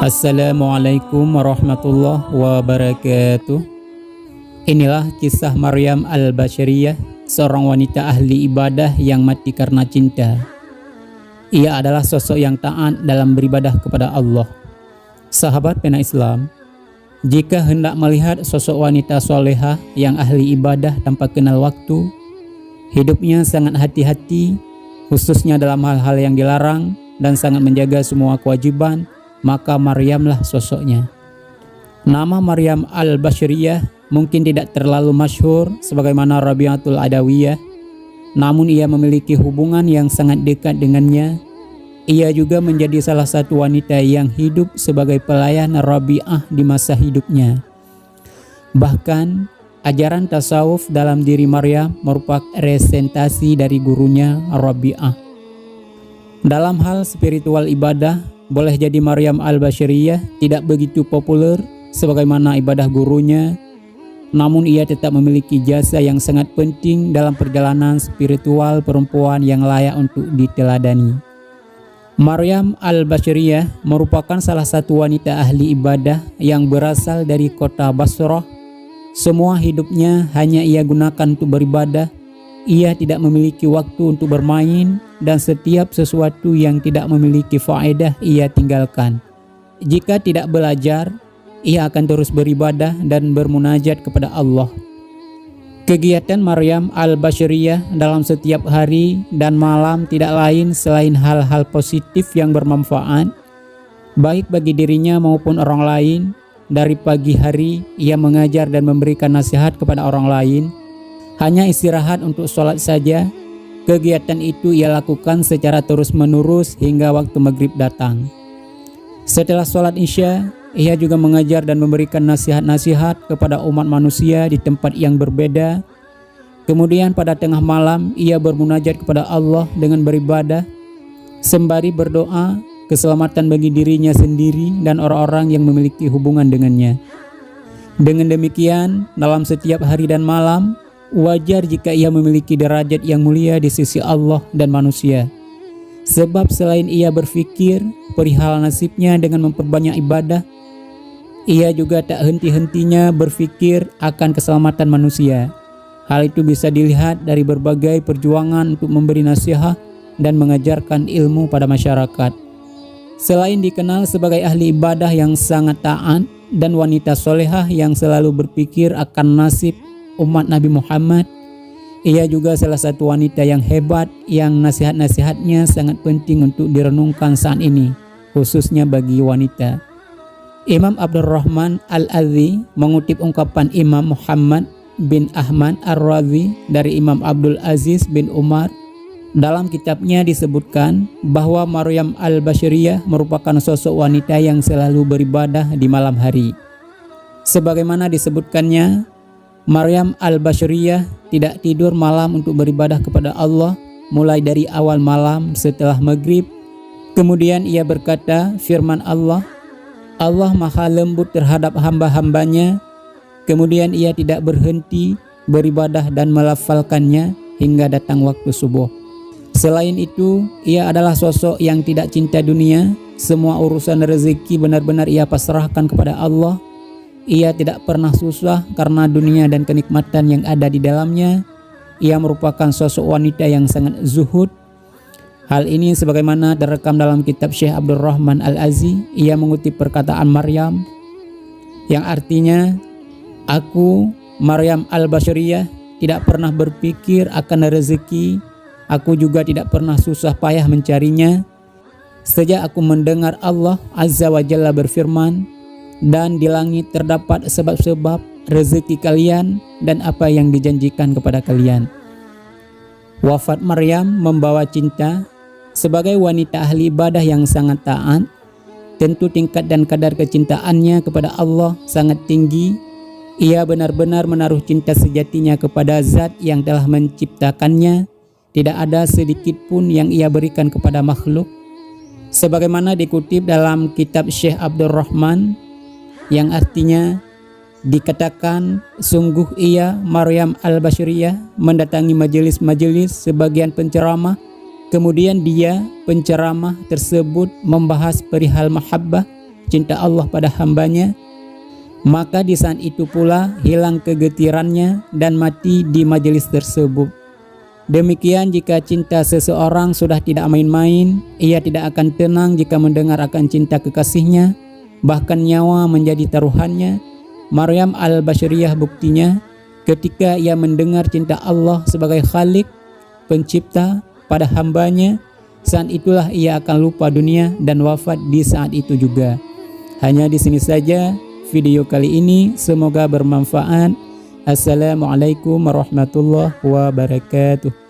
Assalamualaikum warahmatullahi wabarakatuh. Inilah kisah Maryam al-Basyariyah, seorang wanita ahli ibadah yang mati karena cinta. Ia adalah sosok yang taat dalam beribadah kepada Allah. Sahabat pena Islam, jika hendak melihat sosok wanita solehah yang ahli ibadah tanpa kenal waktu, hidupnya sangat hati-hati, khususnya dalam hal-hal yang dilarang, dan sangat menjaga semua kewajiban, maka Maryamlah sosoknya. Nama Maryam al-Basyariyah mungkin tidak terlalu masyhur sebagaimana Rabi'atul Adawiyah, namun ia memiliki hubungan yang sangat dekat dengannya. Ia juga menjadi salah satu wanita yang hidup sebagai pelayan Rabi'ah di masa hidupnya. Bahkan ajaran tasawuf dalam diri Maryam merupakan representasi dari gurunya Rabi'ah. Dalam hal spiritual ibadah, boleh jadi Maryam al-Basyariyah tidak begitu populer sebagaimana ibadah gurunya, namun ia tetap memiliki jasa yang sangat penting dalam perjalanan spiritual perempuan yang layak untuk diteladani. Maryam al-Basyariyah merupakan salah satu wanita ahli ibadah yang berasal dari kota Basrah. Semua hidupnya hanya ia gunakan untuk beribadah. Ia tidak memiliki waktu untuk bermain, dan setiap sesuatu yang tidak memiliki faedah ia tinggalkan. Jika tidak belajar, ia akan terus beribadah dan bermunajat kepada Allah. Kegiatan Maryam al-Basyariyah dalam setiap hari dan malam tidak lain selain hal-hal positif yang bermanfaat, baik bagi dirinya maupun orang lain. Dari pagi hari, ia mengajar dan memberikan nasihat kepada orang lain. Hanya istirahat untuk sholat saja. Kegiatan itu ia lakukan secara terus-menerus hingga waktu maghrib datang. Setelah sholat isya, ia juga mengajar dan memberikan nasihat-nasihat kepada umat manusia di tempat yang berbeda. Kemudian pada tengah malam, ia bermunajat kepada Allah dengan beribadah, sembari berdoa keselamatan bagi dirinya sendiri dan orang-orang yang memiliki hubungan dengannya. Dengan demikian, dalam setiap hari dan malam, wajar jika ia memiliki derajat yang mulia di sisi Allah dan manusia. Sebab selain ia berfikir perihal nasibnya dengan memperbanyak ibadah, ia juga tak henti-hentinya berfikir akan keselamatan manusia. Hal itu bisa dilihat dari berbagai perjuangan untuk memberi nasihat dan mengajarkan ilmu pada masyarakat. Selain dikenal sebagai ahli ibadah yang sangat taat dan wanita solehah yang selalu berpikir akan nasib umat Nabi Muhammad, ia juga salah satu wanita yang hebat yang nasihat-nasihatnya sangat penting untuk direnungkan saat ini, khususnya bagi wanita. Imam Abdurrahman Al-Adzi mengutip ungkapan Imam Muhammad bin Ahmad Ar-Razi dari Imam Abdul Aziz bin Umar. Dalam kitabnya disebutkan bahwa Maryam al-Basyariyah merupakan sosok wanita yang selalu beribadah di malam hari. Sebagaimana disebutkannya, Maryam al-Basyariyah tidak tidur malam untuk beribadah kepada Allah mulai dari awal malam setelah maghrib. Kemudian ia berkata firman Allah, Allah maha lembut terhadap hamba-hambanya. Kemudian ia tidak berhenti beribadah dan melafalkannya hingga datang waktu subuh. Selain itu, ia adalah sosok yang tidak cinta dunia. Semua urusan rezeki benar-benar ia pasrahkan kepada Allah. Ia tidak pernah susah karena dunia dan kenikmatan yang ada di dalamnya. Ia merupakan sosok wanita yang sangat zuhud. Hal ini sebagaimana terekam dalam kitab Syekh Abdurrahman Al-Azzi. Ia mengutip perkataan Maryam yang artinya, aku Maryam al-Basyariyah tidak pernah berpikir akan rezeki. Aku juga tidak pernah susah payah mencarinya. Sejak aku mendengar Allah Azza wa Jalla berfirman, dan di langit terdapat sebab-sebab rezeki kalian dan apa yang dijanjikan kepada kalian. Wafat Maryam membawa cinta. Sebagai wanita ahli ibadah yang sangat taat, tentu tingkat dan kadar kecintaannya kepada Allah sangat tinggi. Ia benar-benar menaruh cinta sejatinya kepada zat yang telah menciptakannya. Tidak ada sedikit pun yang ia berikan kepada makhluk. Sebagaimana dikutip dalam kitab Syekh Abdurrahman, yang artinya dikatakan, sungguh ia Maryam al-Basyariyah mendatangi majelis-majelis sebagian penceramah. Kemudian dia penceramah tersebut membahas perihal mahabbah cinta Allah pada hambanya, maka di saat itu pula hilang kegetirannya dan mati di majelis tersebut. Demikian jika cinta seseorang sudah tidak main-main, ia tidak akan tenang jika mendengar akan cinta kekasihnya, bahkan nyawa menjadi taruhannya. Maryam al-Bashariyah buktinya, ketika ia mendengar cinta Allah sebagai Khalik, pencipta pada hambanya, saat itulah ia akan lupa dunia dan wafat di saat itu juga. Hanya di sini saja video kali ini, semoga bermanfaat. Assalamualaikum warahmatullahi wabarakatuh.